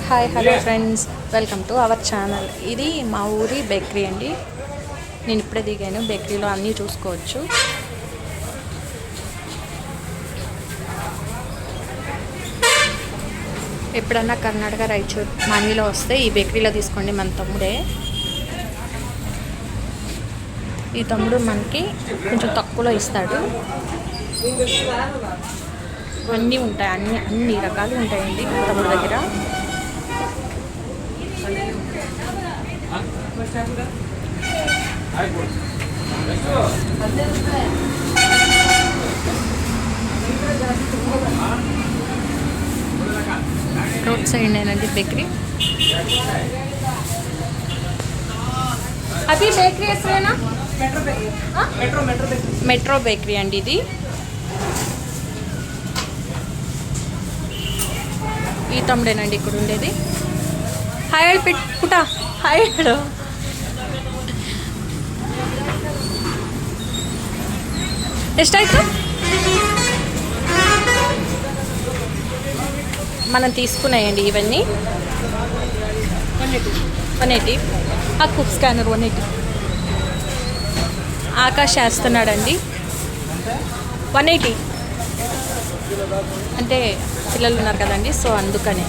Hi hello friends, welcome to our channel. ఇది మా ఊరి బేకరీ అండి. నేను ఇప్పుడే దిగాను. బేకరీలో అన్నీ చూసుకోవచ్చు. ఎప్పుడన్నా కర్ణాటక రాయచూర్ మనీలో వస్తే ఈ బేకరీలో తీసుకోండి. మన తమ్ముడే. ఈ తమ్ముడు మనకి కొంచెం తక్కువలో ఇస్తాడు. అన్నీ ఉంటాయి, అన్ని రకాలు ఉంటాయండి తమ్ముడు దగ్గర. రోడ్ సైడ్ నేనండి బేకరీ. అవి బేకరీ ఎక్కడైనా మెట్రో బేకరీ అండి ఇది. ఈ తమ్ముడేనండి ఇక్కడ ఉండేది. హాయ్ పుట్ట, హాయ్. ఎಷ್ಟಾಯ್ತು? మనం తీసుకున్నాయండి ఇవన్నీ 180. ఆ కుక్ స్కానర్ 180. ఆకాష్ చేస్తున్నాడండి 180. అంటే పిల్లలు ఉన్నారు కదండి, సో అందుకనే.